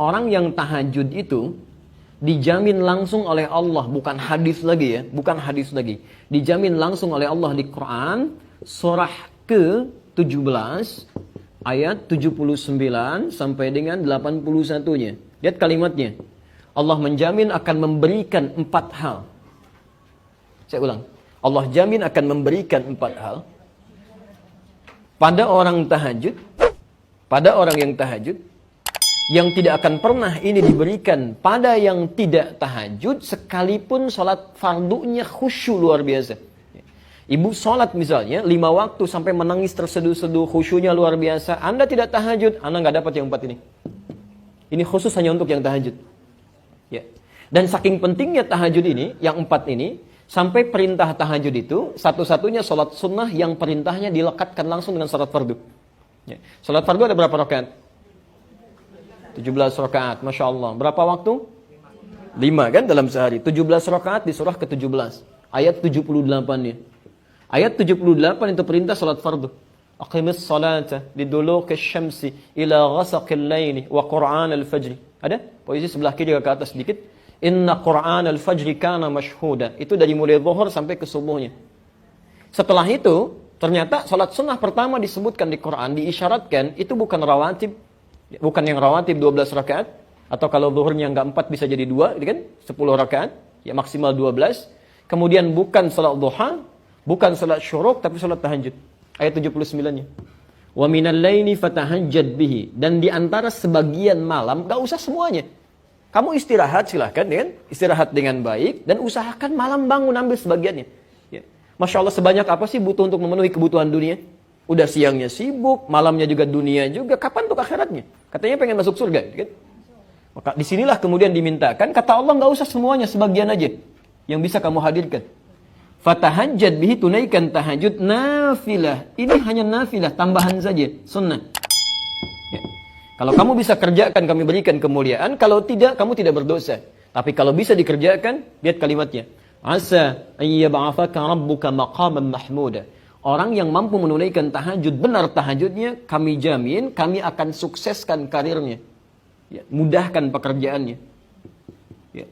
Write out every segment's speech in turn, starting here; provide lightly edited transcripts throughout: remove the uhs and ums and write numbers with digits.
orang yang tahajud itu dijamin langsung oleh Allah, bukan hadis lagi ya, bukan hadis lagi. Dijamin langsung oleh Allah di Quran, surah ke-17, ayat 79 sampai dengan 81-nya. Lihat kalimatnya. Allah menjamin akan memberikan 4 hal. Saya ulang. Allah jamin akan memberikan 4 hal pada orang tahajud, pada orang yang tahajud, yang tidak akan pernah ini diberikan pada yang tidak tahajud, sekalipun sholat fardunya khusyuk luar biasa. Ibu sholat misalnya 5 waktu sampai menangis terseduh-seduh, khusyuknya luar biasa. Anda tidak tahajud, Anda nggak dapat yang 4 ini. Ini khusus hanya untuk yang tahajud. Ya. Dan saking pentingnya tahajud ini, yang 4 ini, sampai perintah tahajud itu satu-satunya sholat sunnah yang perintahnya dilekatkan langsung dengan sholat fardu. Ya. Sholat fardu ada berapa rakaat? 17 rakaat, Masya Allah. Berapa waktu? 5 kan dalam sehari. 17 rakaat di surah ke-17. Ayat 78-nya. Ayat 78 itu perintah sholat fardu. Aqimis salata liduluki syamsi ila ghasaqil laili wa qur'an al-fajri. Ada? Posisi sebelah kiri ke atas sedikit. Inna Qur'an al-fajri kana mashhuda. Itu dari mulai zuhur sampai ke subuhnya. Setelah itu, ternyata salat sunnah pertama disebutkan di Quran, diisyaratkan, itu bukan rawatib. Bukan yang rawatib 12 rakaat. Atau kalau zuhurnya enggak 4 bisa jadi 2, gitu kan? 10 rakaat. Ya maksimal 12. Kemudian bukan salat duha, bukan salat syuruk, tapi salat tahajud. Ayat 79-nya. Wa minal laili fatahajjad bihi. Dan di antara sebagian malam, enggak usah semuanya. Kamu istirahat silahkan, kan? Istirahat dengan baik dan usahakan malam bangun ambil sebagiannya. Ya. Masya Allah, sebanyak apa sih butuh untuk memenuhi kebutuhan dunia? Udah siangnya sibuk, malamnya juga dunia juga. Kapan untuk akhiratnya? Katanya pengen masuk surga, kan? Maka disinilah kemudian dimintakan, kata Allah nggak usah semuanya, sebagian aja yang bisa kamu hadirkan. Fatahajjad bihi, tunaikan tahajud nafilah. Ini hanya nafilah, tambahan saja, sunnah. Ya. Kalau kamu bisa kerjakan, kami berikan kemuliaan. Kalau tidak, kamu tidak berdosa. Tapi kalau bisa dikerjakan, lihat kalimatnya. Asa ayyab'afaka rabbuka maqaman mahmuda. Orang yang mampu menunaikan tahajud, benar tahajudnya, kami jamin, kami akan sukseskan karirnya. Ya, mudahkan pekerjaannya. Ya.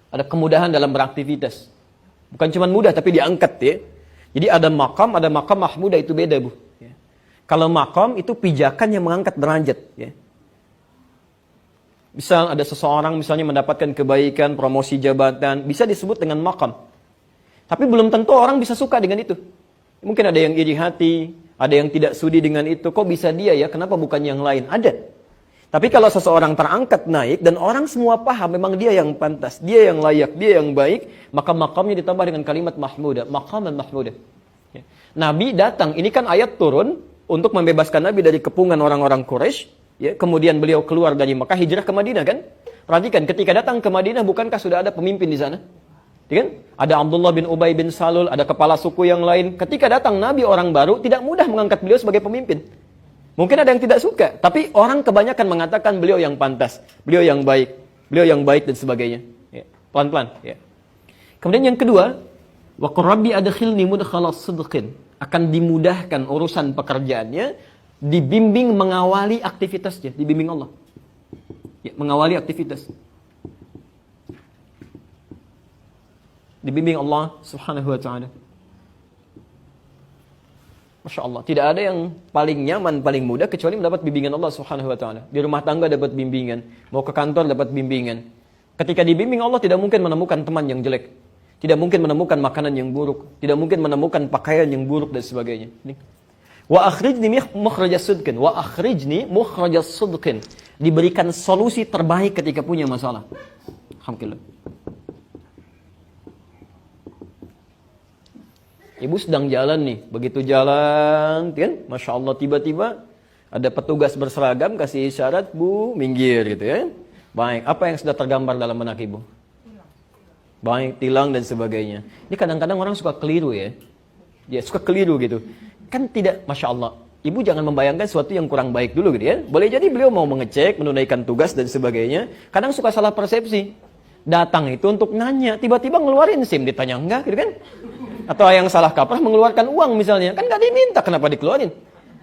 Ada kemudahan dalam beraktivitas. Bukan cuma mudah, tapi diangkat ya. Jadi ada makam mahmuda, itu beda bu. Kalau makom itu pijakan yang mengangkat derajat. Ya. Misal ada seseorang misalnya mendapatkan kebaikan, promosi jabatan, bisa disebut dengan makom. Tapi belum tentu orang bisa suka dengan itu. Mungkin ada yang iri hati, ada yang tidak sudi dengan itu. Kok bisa dia ya, kenapa bukan yang lain? Ada. Tapi kalau seseorang terangkat naik dan orang semua paham memang dia yang pantas, dia yang layak, dia yang baik, maka makamnya ditambah dengan kalimat mahmuda, maqaman mahmuda. Ya. Nabi datang, ini kan ayat turun untuk membebaskan Nabi dari kepungan orang-orang Quraisy, ya, kemudian beliau keluar dari Mekah, hijrah ke Madinah kan? Perhatikan, ketika datang ke Madinah bukankah sudah ada pemimpin di sana? Ya kan? Ada Abdullah bin Ubay bin Salul, ada kepala suku yang lain. Ketika datang Nabi orang baru, tidak mudah mengangkat beliau sebagai pemimpin. Mungkin ada yang tidak suka, tapi orang kebanyakan mengatakan beliau yang pantas, beliau yang baik dan sebagainya. Ya, pelan-pelan. Ya. Kemudian yang kedua, wa qur rabbi adkhilni mudkhalas sidqin. Akan dimudahkan urusan pekerjaannya, dibimbing mengawali aktivitasnya, dibimbing Allah. Ya, mengawali aktivitas. Dibimbing Allah Subhanahu wa taala. Masya Allah, tidak ada yang paling nyaman, paling mudah kecuali mendapat bimbingan Allah Subhanahu wa taala. Di rumah tangga dapat bimbingan, mau ke kantor dapat bimbingan. Ketika dibimbing Allah tidak mungkin menemukan teman yang jelek. Tidak mungkin menemukan makanan yang buruk. Tidak mungkin menemukan pakaian yang buruk dan sebagainya. Wa akhrijni mukhrajas sidqin. Wa akhrijni mukhrajas sidqin. Diberikan solusi terbaik ketika punya masalah. Alhamdulillah. Ibu sedang jalan nih. Begitu jalan, kan? Masya Allah, tiba-tiba ada petugas berseragam kasih isyarat, bu, minggir gitu ya. Baik, apa yang sudah tergambar dalam benak ibu? Baik, tilang dan sebagainya. Ini kadang-kadang orang suka keliru ya. Dia suka keliru gitu. Kan tidak, Masya Allah. Ibu jangan membayangkan sesuatu yang kurang baik dulu gitu ya. Boleh jadi beliau mau mengecek, menunaikan tugas dan sebagainya. Kadang suka salah persepsi. Datang itu untuk nanya, tiba-tiba ngeluarin SIM, ditanya enggak gitu kan. Atau yang salah kaprah mengeluarkan uang misalnya. Kan gak diminta, kenapa dikeluarin?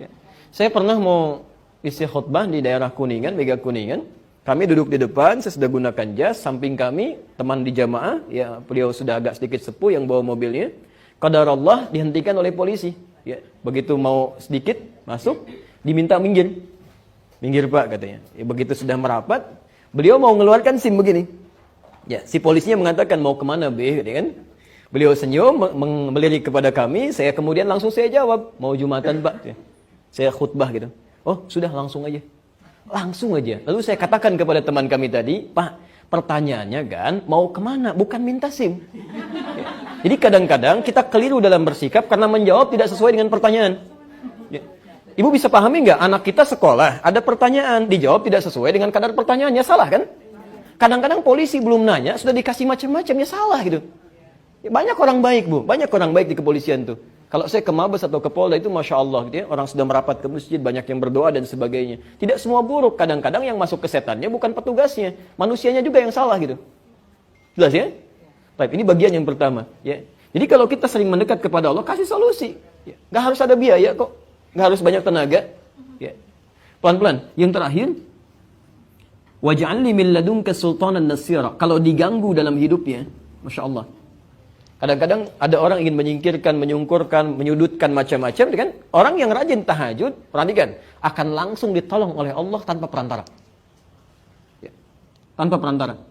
Ya. Saya pernah mau isi khutbah di daerah Kuningan, Mega Kuningan. Kami duduk di depan, saya sudah gunakan jas, samping kami teman di jamaah, ya beliau sudah agak sedikit sepuh yang bawa mobilnya. Qadarullah dihentikan oleh polisi. Ya, begitu mau sedikit masuk, diminta minggir. Minggir Pak katanya. Ya, begitu sudah merapat, beliau mau mengeluarkan SIM begini. Ya, si polisinya mengatakan mau kemana B, gitu kan? Beliau senyum, melirik kepada kami, saya kemudian langsung saya jawab, mau Jumatan Pak. Ya. Saya khutbah gitu. Oh sudah langsung aja. Langsung aja. Lalu saya katakan kepada teman kami tadi, Pak, pertanyaannya kan mau kemana? Bukan minta SIM. Ya. Jadi kadang-kadang kita keliru dalam bersikap karena menjawab tidak sesuai dengan pertanyaan. Ya. Ibu bisa pahami nggak? Anak kita sekolah, ada pertanyaan, dijawab tidak sesuai dengan kadar pertanyaannya, salah kan? Kadang-kadang polisi belum nanya, sudah dikasih macam-macam, ya salah gitu. Ya, banyak orang baik Bu, banyak orang baik di kepolisian tuh. Kalau saya ke Mabes atau ke Polda itu Masya Allah gitu ya, orang sudah merapat ke masjid, banyak yang berdoa dan sebagainya. Tidak semua buruk, kadang-kadang yang masuk ke setannya bukan petugasnya, manusianya juga yang salah gitu. Jelas ya? Baik, ini bagian yang pertama. Ya. Jadi kalau kita sering mendekat kepada Allah, kasih solusi. Ya. Gak harus ada biaya kok, gak harus banyak tenaga. Ya. Pelan-pelan. Yang terakhir, waj'alni min ladunka sultanan nasira. Kalau diganggu dalam hidupnya, Masya Allah. Kadang-kadang ada orang ingin menyingkirkan, menyungkurkan, menyudutkan macam-macam, kan? Orang yang rajin tahajud, perhatikan, akan langsung ditolong oleh Allah tanpa perantara. Ya. Tanpa perantara.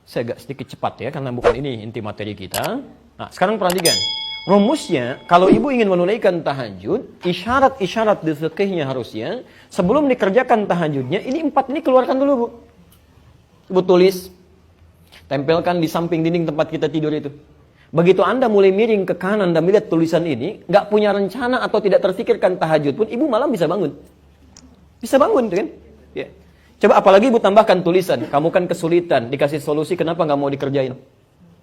Saya agak sedikit cepat ya, karena bukan ini inti materi kita. Nah, sekarang perhatikan. Rumusnya, kalau ibu ingin menunaikan tahajud, isyarat-isyarat di fikihnya harusnya, sebelum dikerjakan tahajudnya, ini 4 ini keluarkan dulu Bu. Ibu tulis, tempelkan di samping dinding tempat kita tidur itu. Begitu Anda mulai miring ke kanan dan melihat tulisan ini, nggak punya rencana atau tidak terfikirkan tahajud pun, ibu malam bisa bangun. Bisa bangun, kan? Ya. Coba apalagi ibu tambahkan tulisan, kamu kan kesulitan, dikasih solusi, kenapa nggak mau dikerjain?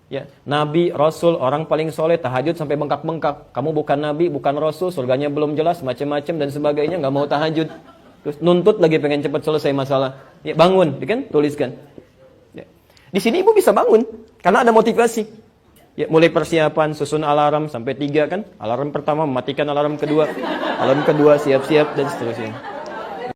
Ya. Nabi, Rasul, orang paling soleh, tahajud sampai bengkak-bengkak. Kamu bukan Nabi, bukan Rasul, surganya belum jelas, macam-macam dan sebagainya, nggak mau tahajud. Terus nuntut lagi pengen cepat selesai masalah. Ya, bangun, kan? Tuliskan. Ya. Di sini ibu bisa bangun karena ada motivasi. Ya, mulai persiapan, susun alarm sampai 3 kan? Alarm pertama mematikan alarm kedua, alarm kedua siap-siap dan seterusnya.